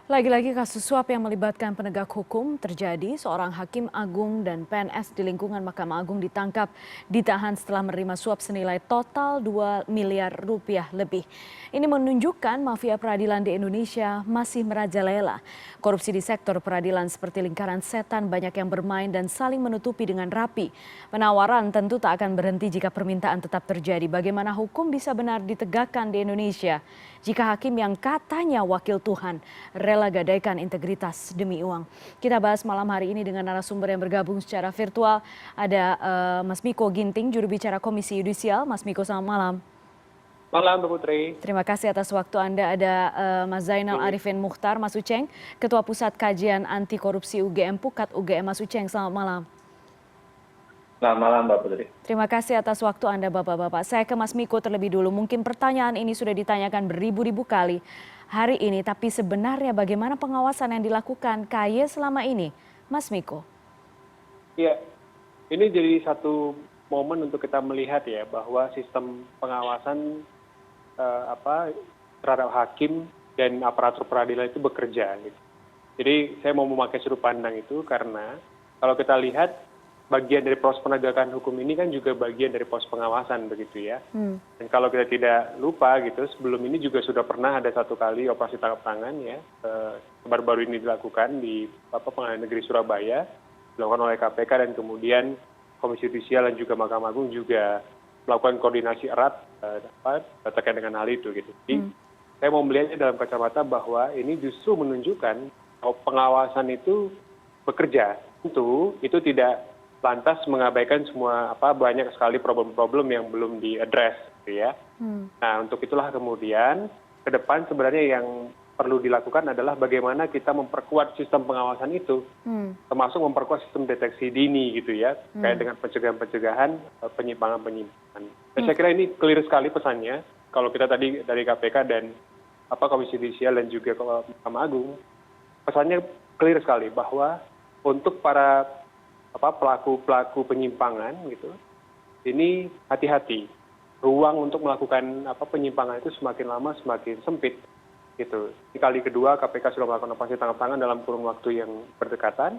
Lagi-lagi kasus suap yang melibatkan penegak hukum terjadi. Seorang hakim agung dan PNS di lingkungan Mahkamah Agung ditangkap, ditahan setelah menerima suap senilai total 2 miliar rupiah lebih. Ini menunjukkan mafia peradilan di Indonesia masih merajalela. Korupsi di sektor peradilan seperti lingkaran setan banyak yang bermain dan saling menutupi dengan rapi. Penawaran tentu tak akan berhenti jika permintaan tetap terjadi. Bagaimana hukum bisa benar ditegakkan di Indonesia jika hakim yang katanya wakil Tuhan rela gadaikan integritas demi uang. Kita bahas malam hari ini dengan narasumber yang bergabung secara virtual. Ada Mas Miko Ginting, juru bicara Komisi Yudisial. Mas Miko, selamat malam. Malam, Bu Putri. Terima kasih atas waktu Anda. Ada Mas Zainal Arifin Mukhtar, Mas Uceng, Ketua Pusat Kajian Anti Korupsi UGM Pukat UGM. Mas Uceng, selamat malam. Selamat malam, Mbak Putri. Terima kasih atas waktu Anda, Bapak-Bapak. Saya ke Mas Miko terlebih dulu. Mungkin pertanyaan ini sudah ditanyakan beribu-ribu kali hari ini, tapi sebenarnya bagaimana pengawasan yang dilakukan KY selama ini, Mas Miko? Iya, ini jadi satu momen untuk kita melihat ya bahwa sistem pengawasan terhadap hakim dan aparatur peradilan itu bekerja. Gitu. Jadi saya mau memakai sudut pandang itu karena kalau kita lihat bagian dari proses penegakan hukum ini kan juga bagian dari proses pengawasan begitu ya. Dan kalau kita tidak lupa gitu, sebelum ini juga sudah pernah ada satu kali operasi tangkap tangan ya, baru-baru ini dilakukan di Pengadilan Negeri Surabaya, dilakukan oleh KPK dan kemudian Komisi Yudisial dan juga Mahkamah Agung juga melakukan koordinasi erat terkait dengan hal itu gitu. Jadi saya mau melihatnya dalam kacamata bahwa ini justru menunjukkan bahwa pengawasan itu bekerja. Tentu itu tidak lantas mengabaikan semua banyak sekali problem-problem yang belum diadres gitu ya. Nah, untuk itulah kemudian ke depan sebenarnya yang perlu dilakukan adalah bagaimana kita memperkuat sistem pengawasan itu, termasuk memperkuat sistem deteksi dini gitu ya, kayak dengan pencegahan-pencegahan penyimpangan-penyimpangan. Saya kira ini clear sekali pesannya kalau kita tadi dari KPK dan Komisi Yudisial dan juga Mahkamah Agung, pesannya clear sekali bahwa untuk para pelaku-pelaku penyimpangan gitu, ini hati-hati. Ruang untuk melakukan penyimpangan itu semakin lama semakin sempit gitu. Di kali kedua KPK sudah melakukan operasi tangkap tangan dalam kurun waktu yang berdekatan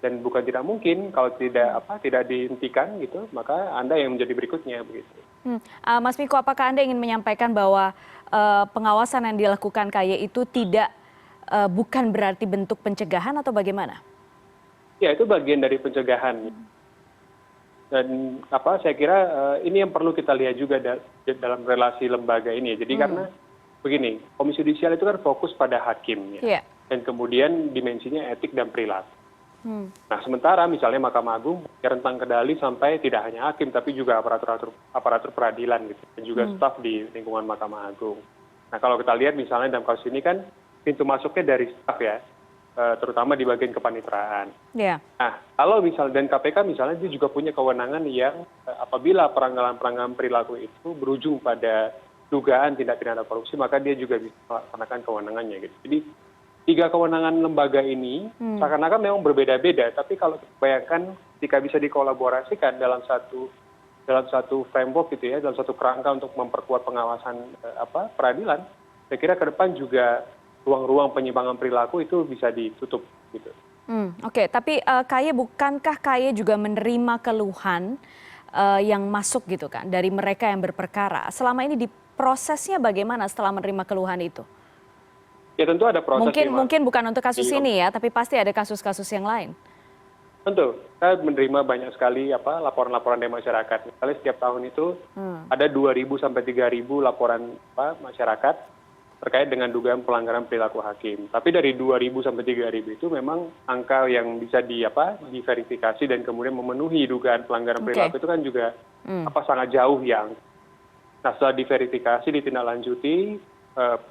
dan bukan tidak mungkin kalau tidak dihentikan gitu, maka Anda yang menjadi berikutnya begitu. Mas Miko, apakah Anda ingin menyampaikan bahwa pengawasan yang dilakukan KY itu bukan berarti bentuk pencegahan atau bagaimana? Ya, itu bagian dari pencegahan. Dan saya kira ini yang perlu kita lihat juga dalam relasi lembaga ini. Jadi karena begini, Komisi Yudisial itu kan fokus pada hakim ya. Dan kemudian dimensinya etik dan perilaku. Nah, sementara misalnya Mahkamah Agung rentang kendali sampai tidak hanya hakim tapi juga aparatur peradilan gitu dan juga staf di lingkungan Mahkamah Agung. Nah, kalau kita lihat misalnya dalam kasus ini kan pintu masuknya dari staf ya. Terutama di bagian kepaniteraan. Nah, kalau misalnya dan KPK misalnya dia juga punya kewenangan yang apabila pelanggaran perilaku itu berujung pada dugaan tindak pidana korupsi, maka dia juga bisa melaksanakan kewenangannya gitu. Jadi 3 kewenangan lembaga ini seakan-akan memang berbeda-beda, tapi kalau kita bayangkan jika bisa dikolaborasikan dalam satu framework gitu ya, dalam satu kerangka untuk memperkuat pengawasan peradilan, saya kira ke depan juga ruang-ruang penyimpangan perilaku itu bisa ditutup gitu. Oke, tapi bukankah KY juga menerima keluhan yang masuk gitu kan dari mereka yang berperkara? Selama ini prosesnya bagaimana setelah menerima keluhan itu? Ya tentu ada proses. Mungkin bukan untuk kasus ini ya, tapi pasti ada kasus-kasus yang lain. Tentu, kita menerima banyak sekali laporan-laporan dari masyarakat. Misalnya setiap tahun itu ada 2.000 sampai 3.000 laporan masyarakat terkait dengan dugaan pelanggaran perilaku hakim. Tapi dari 2.000 sampai 3.000 itu memang angka yang bisa diverifikasi dan kemudian memenuhi dugaan pelanggaran perilaku itu kan juga sangat jauh yang. Nah, setelah diverifikasi, ditindaklanjuti,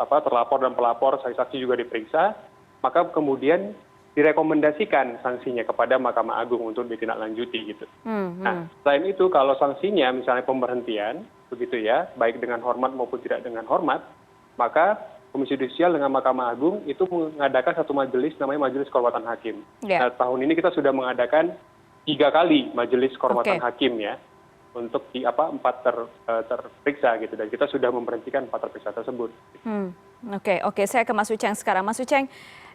terlapor dan pelapor, saksi juga diperiksa, maka kemudian direkomendasikan sanksinya kepada Mahkamah Agung untuk ditindaklanjuti gitu. Nah, selain itu kalau sanksinya misalnya pemberhentian, begitu ya, baik dengan hormat maupun tidak dengan hormat, maka Komisi Yudisial dengan Mahkamah Agung itu mengadakan satu majelis namanya Majelis Kehormatan Hakim. Nah, tahun ini kita sudah mengadakan 3 kali Majelis Kehormatan Hakim ya untuk 4 terperiksa gitu dan kita sudah memberhentikan 4 terperiksa tersebut. Oke, saya ke Mas Uceng sekarang. Mas Uceng,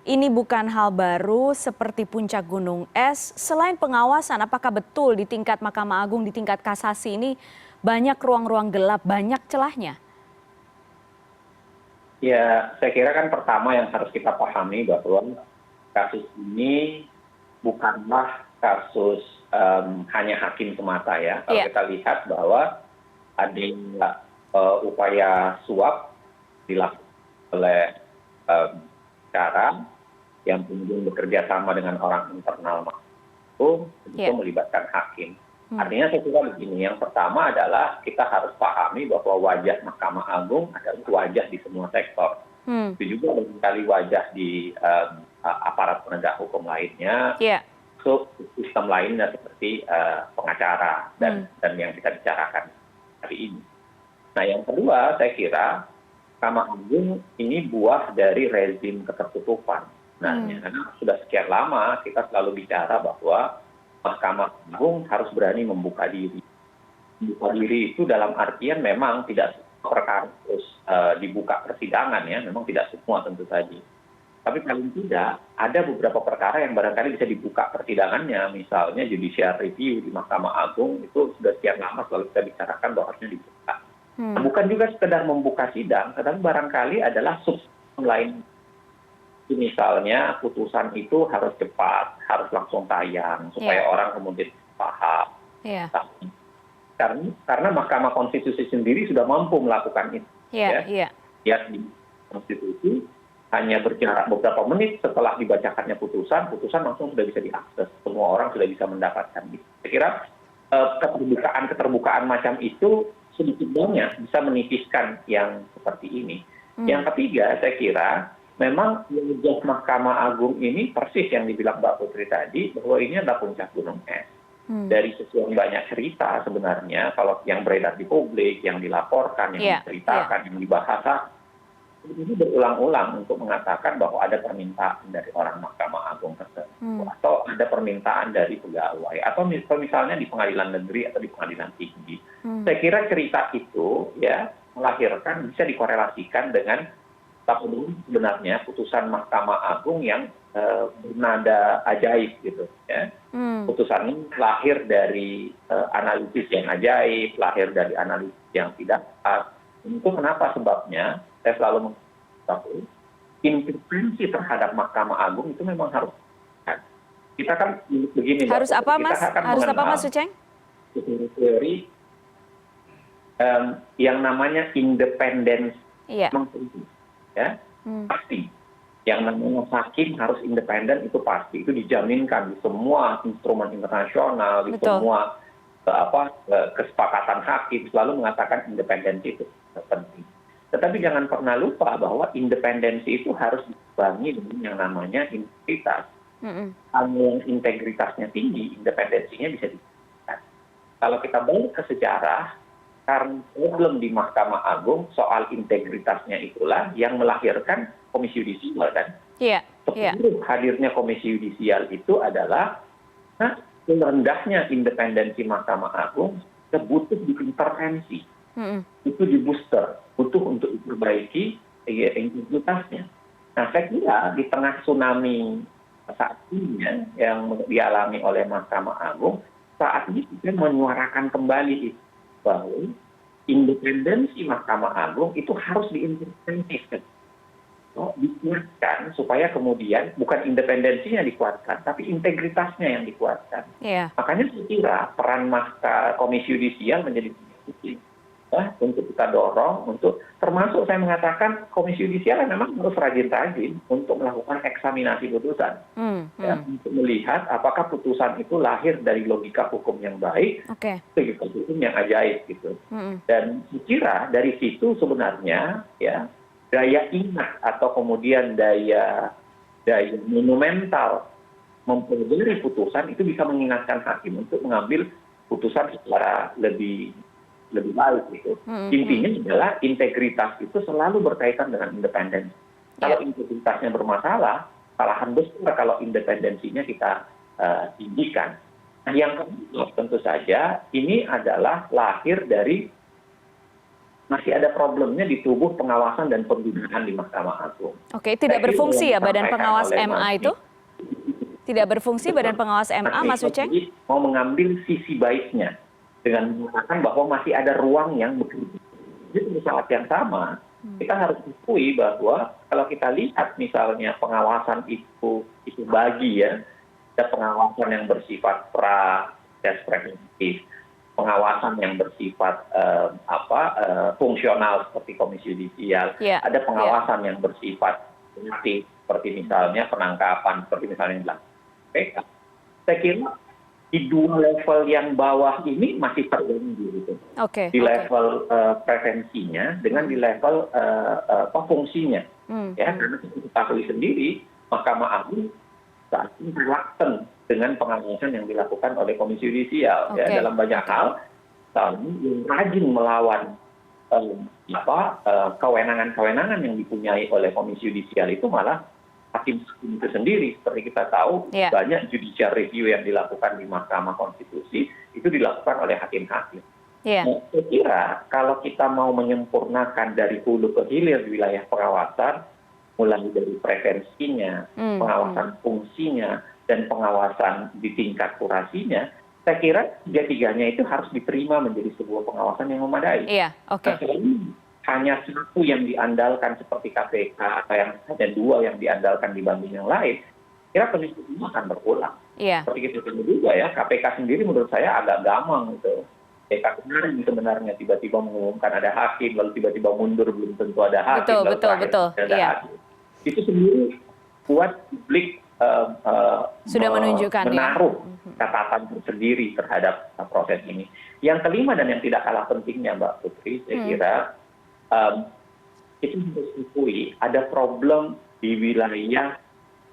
ini bukan hal baru seperti puncak gunung es. Selain pengawasan, apakah betul di tingkat Mahkamah Agung, di tingkat kasasi ini banyak ruang-ruang gelap, banyak celahnya? Ya, saya kira kan pertama yang harus kita pahami bahwa kasus ini bukanlah kasus hanya hakim semata ya. Kalau Iya. kita lihat bahwa ada upaya suap dilakukan oleh cara yang kemudian bekerja sama dengan orang internal itu Iya. melibatkan hakim. Artinya saya kira begini, yang pertama adalah kita harus pahami bahwa wajah Mahkamah Agung adalah wajah di semua sektor. Itu juga barangkali wajah di aparat penegak hukum lainnya, Iya. so sistem lainnya seperti pengacara dan yang kita bicarakan hari ini. Nah yang kedua saya kira Mahkamah Agung ini buah dari rezim ketertutupan. Karena sudah sekian lama kita selalu bicara bahwa Mahkamah Agung harus berani membuka diri. Membuka diri itu dalam artian memang tidak semua perkara harus dibuka persidangan ya, memang tidak semua tentu saja. Tapi paling tidak ada beberapa perkara yang barangkali bisa dibuka persidangannya, misalnya judicial review di Mahkamah Agung itu sudah sekian lama selalu kita bicarakan bahwa harusnya dibuka. Bukan juga sekedar membuka sidang, tetapi barangkali adalah substansi lain. Misalnya putusan itu harus cepat, harus langsung tayang supaya orang kemudian paham. Iya. Karena Mahkamah Konstitusi sendiri sudah mampu melakukan itu. Iya. Ya di konstitusi hanya berjarak beberapa menit setelah dibacakannya putusan langsung sudah bisa diakses. Semua orang sudah bisa mendapatkan itu. Saya kira keterbukaan macam itu sedikit banyak bisa menipiskan yang seperti ini. Yang ketiga saya kira memang wajah Mahkamah Agung ini persis yang dibilang Mbak Putri tadi, bahwa ini adalah puncak gunung es. Dari sekian banyak cerita sebenarnya, kalau yang beredar di publik, yang dilaporkan, yang diceritakan, yang dibahas, ini berulang-ulang untuk mengatakan bahwa ada permintaan dari orang Mahkamah Agung tertentu, atau ada permintaan dari pegawai, atau misalnya di pengadilan negeri atau di pengadilan tinggi. Saya kira cerita itu ya melahirkan, bisa dikorelasikan dengan sebenarnya putusan Mahkamah Agung yang bernada ajaib gitu ya. Putusan ini lahir dari analisis yang ajaib, lahir dari analisis yang tidak pas. Itu kenapa sebabnya saya selalu mengatakan intervensi terhadap Mahkamah Agung itu memang harus. Kita kan begini. Harus apa Mas? Harus apa Mas Uceng? Teori yang namanya independensi. Iya. Ya, pasti. Yang namanya hakim harus independen itu pasti. Itu dijaminkan di semua instrumen internasional, di semua kesepakatan hakim selalu mengatakan independensi itu penting. Tetapi jangan pernah lupa bahwa independensi itu harus dibangun dengan yang namanya integritas. Kalau yang integritasnya tinggi, independensinya bisa ditingkatkan. Kalau kita balik ke sejarah, karena problem di Mahkamah Agung soal integritasnya itulah yang melahirkan Komisi Yudisial kan. Iya. Hadirnya Komisi Yudisial itu adalah rendahnya independensi Mahkamah Agung butuh diintervensi. Itu di booster, butuh untuk diperbaiki integritasnya. Nah saya kira di tengah tsunami saat ini yang dialami oleh Mahkamah Agung, saat ini kita menyuarakan kembali itu bahwa independensi Mahkamah Agung itu harus diintervensikan, dikuatkan supaya kemudian bukan independensinya dikuatkan, tapi integritasnya yang dikuatkan. Makanya saya kira peran Komisi Yudisial menjadi penting untuk kita dorong, untuk termasuk saya mengatakan Komisi Yudisial memang harus rajin-rajin untuk melakukan eksaminasi putusan, untuk melihat apakah putusan itu lahir dari logika hukum yang baik, logika hukum yang ajaib gitu. Dan saya kira dari situ sebenarnya ya daya ingat atau kemudian daya monumental mempelajari putusan itu bisa mengingatkan hakim untuk mengambil putusan secara lebih baik gitu. Intinya adalah integritas itu selalu berkaitan dengan independensi. Kalau integritasnya bermasalah, kesalahan besar kalau independensinya kita tinggikan. Nah, yang kedua tentu saja ini adalah lahir dari masih ada problemnya di tubuh pengawasan dan pembinaan di Mahkamah Agung. Oke, tidak Saya kira berfungsi ya yang Badan disampaikan Pengawas oleh MA Mas itu? Tidak berfungsi Badan Pengawas MA, Mas Miko Uceng? tadi mau mengambil sisi baiknya dengan mengatakan bahwa masih ada ruang yang bekerja. Jadi di saat yang sama, kita harus akui bahwa kalau kita lihat misalnya pengawasan itu bagi ya, ada pengawasan yang bersifat preventif, pengawasan yang bersifat fungsional seperti Komisi Yudisial, ada pengawasan yang bersifat politik seperti misalnya penangkapan, seperti misalnya yang dilakukan KPK. Saya kira di dua level yang bawah ini masih terganggu gitu. Di level prevensinya dengan di level fungsinya. Ya, karena kita ketahui sendiri Mahkamah Agung saat ini reluctant dengan pengawasan yang dilakukan oleh Komisi Yudisial ya, dalam banyak hal, misalnya yang rajin melawan kewenangan-kewenangan yang dipunyai oleh Komisi Yudisial itu malah hakim itu sendiri. Seperti kita tahu, banyak judicial review yang dilakukan di Mahkamah Konstitusi itu dilakukan oleh hakim-hakim. Nah, saya kira kalau kita mau menyempurnakan dari hulu ke hilir di wilayah pengawasan, mulai dari prevensinya, pengawasan fungsinya, dan pengawasan di tingkat kurasinya, saya kira tiga-tiganya itu harus diterima menjadi sebuah pengawasan yang memadai. Hanya satu yang diandalkan seperti KPK atau yang ada dua yang diandalkan dibanding yang lain, kira penelitian akan berulang. Seperti itu juga ya, KPK sendiri menurut saya agak gamang gitu. KPK kemarin sebenarnya tiba-tiba mengumumkan ada hakim, lalu tiba-tiba mundur belum tentu ada hakim, betul. Ada hakim. Itu sendiri buat publik sudah menunjukkan menaruh catatan tersendiri terhadap proses ini. Yang kelima dan yang tidak kalah pentingnya Mbak Putri, saya kira itu harus diakui ada problem di wilayah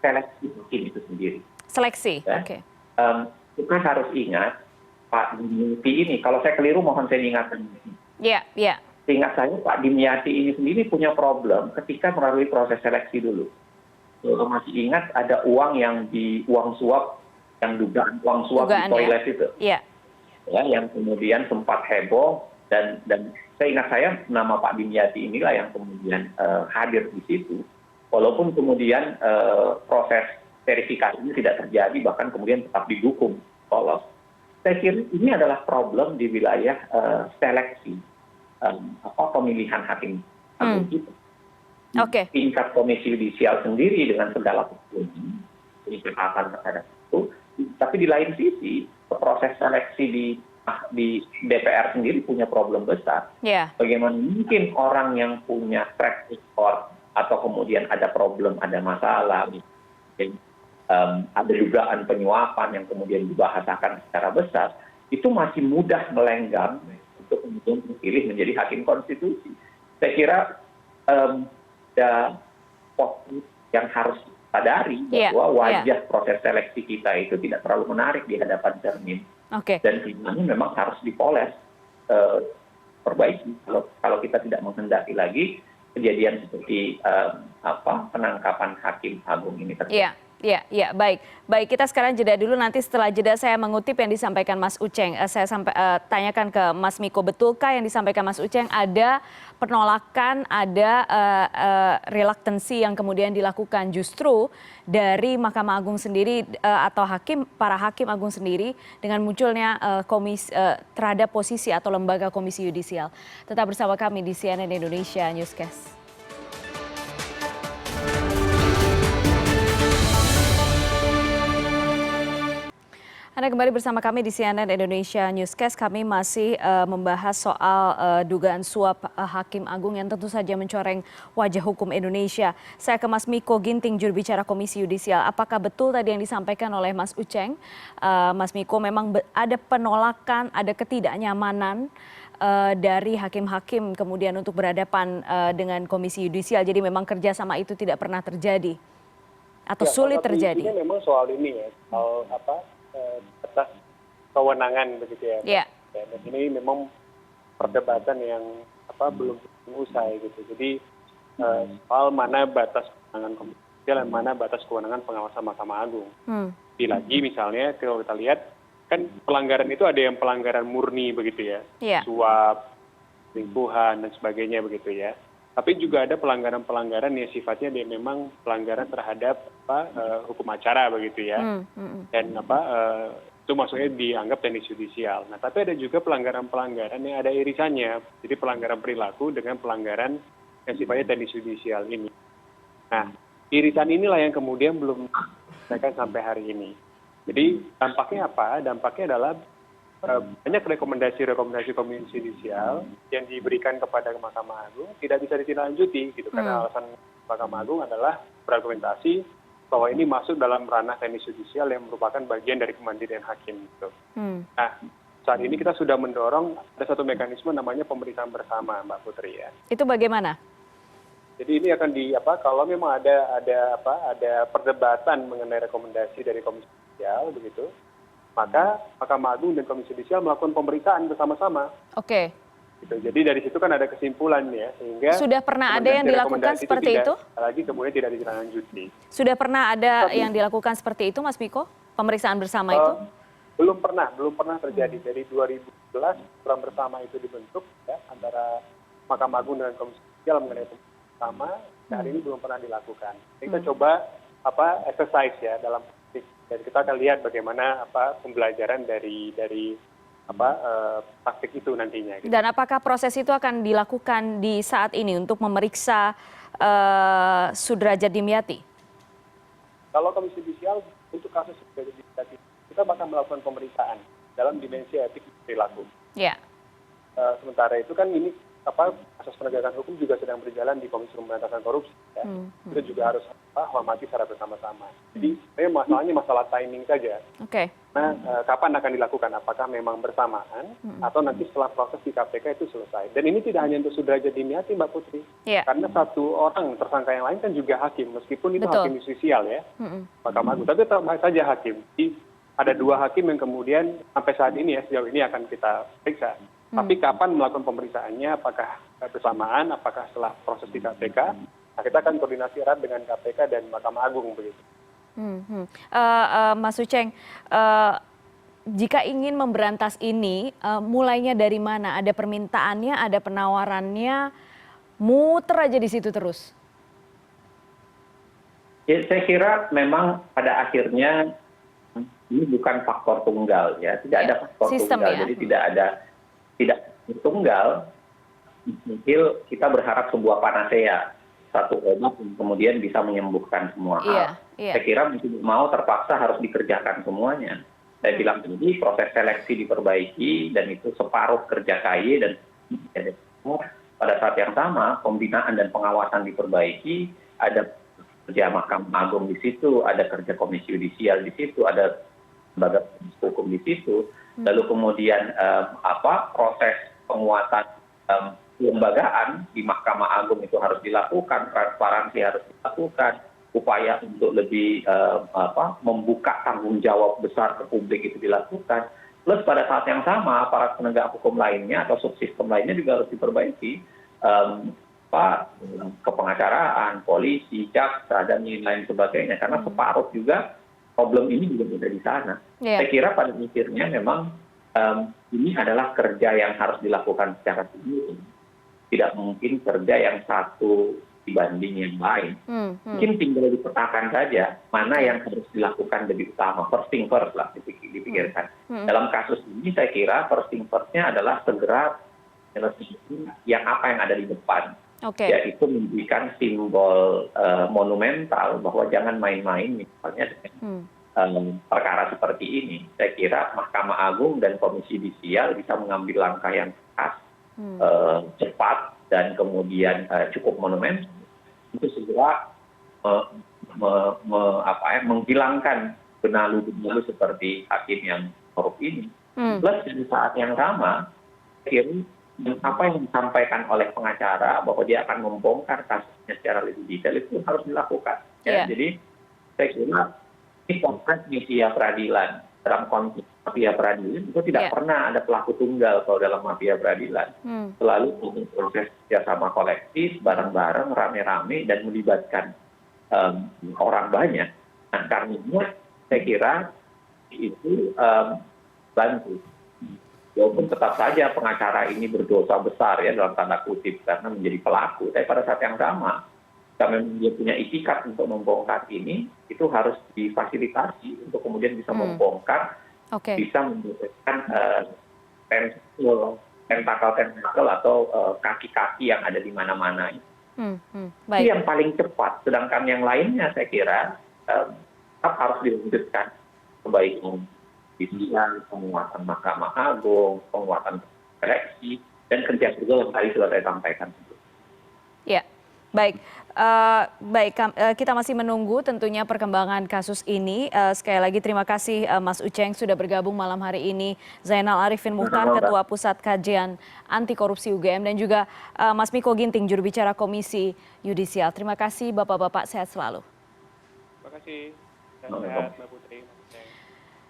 seleksi hakim itu sendiri. Seleksi, Kita harus ingat Pak Dimyati ini, kalau saya keliru mohon saya ingatkan. Seingat saya Pak Dimyati ini sendiri punya problem ketika melalui proses seleksi dulu. Kalau masih ingat ada uang suap, yang dugaan uang suap di toilet itu. Ya, yang kemudian sempat heboh dan seingat saya nama Pak Dimyati inilah yang kemudian hadir di situ. Walaupun kemudian proses verifikasi ini tidak terjadi, bahkan kemudian tetap didukung lolos. Saya kira ini adalah problem di wilayah seleksi pemilihan hakim agung kita. Tingkat Komisi Yudisial sendiri dengan segala kejahatan terhadap itu, tapi di lain sisi proses seleksi di DPR sendiri punya problem besar. Bagaimana mungkin orang yang punya track record atau kemudian ada problem, ada masalah, ada dugaan penyuapan yang kemudian dibahasakan secara besar, itu masih mudah melenggang untuk kemudian terpilih menjadi hakim konstitusi. Saya kira ada fokus yang harus disadari bahwa wajah proses seleksi kita itu tidak terlalu menarik di hadapan cermin. Dan ini memang harus dipoles, perbaiki. Kalau kita tidak menghendaki lagi kejadian seperti penangkapan hakim agung ini terjadi. Baik. Kita sekarang jeda dulu, nanti setelah jeda saya mengutip yang disampaikan Mas Uceng. Saya tanyakan ke Mas Miko, betulkah yang disampaikan Mas Uceng ada penolakan, ada reluctancy yang kemudian dilakukan justru dari Mahkamah Agung sendiri atau para hakim agung sendiri dengan munculnya terhadap posisi atau lembaga Komisi Yudisial. Tetap bersama kami di CNN Indonesia Newscast. Anda kembali bersama kami di CNN Indonesia Newscast. Kami masih membahas soal dugaan suap Hakim Agung yang tentu saja mencoreng wajah hukum Indonesia. Saya ke Mas Miko Ginting, juru bicara Komisi Yudisial. Apakah betul tadi yang disampaikan oleh Mas Uceng, Mas Miko, memang ada penolakan, ada ketidaknyamanan dari hakim-hakim kemudian untuk berhadapan dengan Komisi Yudisial. Jadi memang kerjasama itu tidak pernah terjadi atau sulit terjadi. Ini memang soal ini ya, soal atas kewenangan begitu ya. Dan ini memang perdebatan yang belum usai gitu. Jadi soal mana batas kewenangan Komisi Yudisial dan mana batas kewenangan pengawasan Mahkamah Agung. Lagi misalnya kalau kita lihat kan pelanggaran itu ada yang pelanggaran murni begitu ya, suap, selingkuhan dan sebagainya begitu ya. Tapi juga ada pelanggaran-pelanggaran yang sifatnya dia memang pelanggaran terhadap hukum acara begitu ya. Dan itu maksudnya dianggap teknis yudisial. Nah, tapi ada juga pelanggaran-pelanggaran yang ada irisannya. Jadi pelanggaran perilaku dengan pelanggaran yang sifatnya teknis yudisial ini. Nah, irisan inilah yang kemudian belum diselesaikan sampai hari ini. Jadi dampaknya apa? Dampaknya adalah banyak rekomendasi-rekomendasi komisi yudisial yang diberikan kepada Mahkamah Agung tidak bisa ditindaklanjuti gitu. Karena alasan Mahkamah Agung adalah berargumentasi bahwa ini masuk dalam ranah teknis yudisial yang merupakan bagian dari kemandirian hakim gitu. Nah, saat ini kita sudah mendorong ada satu mekanisme namanya pemeriksaan bersama, Mbak Putri ya. Itu bagaimana? Jadi ini akan kalau memang ada perdebatan mengenai rekomendasi dari Komisi Yudisial begitu, maka Mahkamah Agung dan Komisi Yudisial melakukan pemeriksaan bersama-sama. Oke. Gitu. Jadi dari situ kan ada kesimpulan ya, sehingga sudah pernah ada yang dilakukan seperti itu? Lagi kemudian tidak ditindaklanjuti. Sudah pernah ada yang dilakukan seperti itu, Mas Miko? Pemeriksaan bersama itu? Belum pernah terjadi. Dari 2011 program bersama itu dibentuk ya, antara Mahkamah Agung dengan Komisi Yudisial mengenai pemeriksaan bersama. Hari ini belum pernah dilakukan. Kita coba exercise ya dalam praktik. Dan kita akan lihat bagaimana pembelajaran dari praktik itu nantinya. Gitu. Dan apakah proses itu akan dilakukan di saat ini untuk memeriksa Sudrajat Dimyati? Kalau Komisi Yudisial untuk kasus Sudrajat Dimyati, kita bakal melakukan pemeriksaan dalam dimensi etik perilaku. Ya. Sementara itu kan ini kasus penegakan hukum juga sedang berjalan di Komisi Pemberantasan Korupsi. Ya. Kita juga harus hormati secara bersama-sama. Jadi masalahnya masalah timing saja. Oke. Nah, kapan akan dilakukan? Apakah memang bersamaan atau nanti setelah proses di KPK itu selesai? Dan ini tidak hanya untuk Sudrajat Dimyati, Mbak Putri. Yeah. Karena satu orang tersangka yang lain kan juga hakim, meskipun itu hakim yudisial ya, Mahkamah Agung. Tapi tetap saja hakim. Jadi ada 2 hakim yang kemudian sampai saat ini ya, sejauh ini akan kita periksa. Tapi kapan melakukan pemeriksaannya? Apakah bersamaan? Apakah setelah proses di KPK? Nah, kita akan koordinasi erat dengan KPK dan Mahkamah Agung begitu. Mas Uceng, jika ingin memberantas ini, mulainya dari mana? Ada permintaannya, ada penawarannya, muter aja di situ terus? Ya, saya kira memang pada akhirnya ini bukan faktor tunggal ya, tidak ada faktor sistem, tunggal, ya? jadi tidak tunggal. Mungkin kita berharap sebuah panacea, satu obat yang kemudian bisa menyembuhkan semua hal. Saya kira mau terpaksa harus dikerjakan semuanya. Saya bilang tadi proses seleksi diperbaiki dan itu separuh kerja KY dan pada saat yang sama pembinaan dan pengawasan diperbaiki, ada kerja Mahkamah Agung di situ, ada kerja Komisi Yudisial di situ, ada lembaga hukum di situ, lalu kemudian proses penguatan kelembagaan di Mahkamah Agung itu harus dilakukan, transparansi harus dilakukan, upaya untuk lebih membuka tanggung jawab besar ke publik itu dilakukan. Plus pada saat yang sama aparat penegak hukum lainnya atau subsistem lainnya juga harus diperbaiki, kepengacaraan, polisi, jaksa dan lain sebagainya. Karena separuh juga problem ini juga ada di sana. Saya kira pada akhirnya memang ini adalah kerja yang harus dilakukan secara sendiri. Tidak mungkin kerja yang satu dibanding yang lain. Mungkin tinggal dipetakan saja mana yang harus dilakukan lebih utama. First thing first lah dipikirkan. Dalam kasus ini saya kira first thing first-nya adalah segera menyelesaikan yang ada di depan. Yaitu memberikan simbol monumental bahwa jangan main-main misalnya dengan perkara seperti ini. Saya kira Mahkamah Agung dan Komisi Yudisial bisa mengambil langkah yang tegas, cepat dan kemudian cukup monumental untuk segera menghilangkan benalu-benalu seperti hakim yang korup ini. Plus di saat yang sama, apa yang disampaikan oleh pengacara bahwa dia akan membongkar kasusnya secara lebih detail itu harus dilakukan. Jadi saya kira ini konteks mafia peradilan. Dalam konteks mafia peradilan itu tidak pernah ada pelaku tunggal kalau dalam mafia peradilan. Selalu proses kerjasama kolektif, bareng-bareng, rame-rame dan melibatkan orang banyak. Nah, karena saya kira itu bantu. walaupun tetap saja pengacara ini berdosa besar ya dalam tanda kutip karena menjadi pelaku, tapi pada saat yang sama jika memang dia punya itikat untuk membongkar ini, itu harus difasilitasi untuk kemudian bisa membongkar, bisa memberikan tentakel atau kaki-kaki yang ada di mana-mana. Itu yang paling cepat. Sedangkan yang lainnya saya kira tetap harus dilanjutkan, baik judicial, penguatan Mahkamah Agung, penguatan seleksi, dan kerja kerja yang tadi sudah saya sampaikan. Ya, baik. Kita masih menunggu tentunya perkembangan kasus ini. Sekali lagi terima kasih Mas Uceng sudah bergabung malam hari ini. Zainal Arifin Muchtar, Ketua Pusat Kajian Anti Korupsi UGM, dan juga Mas Miko Ginting, juru bicara Komisi Yudisial. Terima kasih Bapak-Bapak, sehat selalu. Terima kasih. Sehat, Mbak Putri.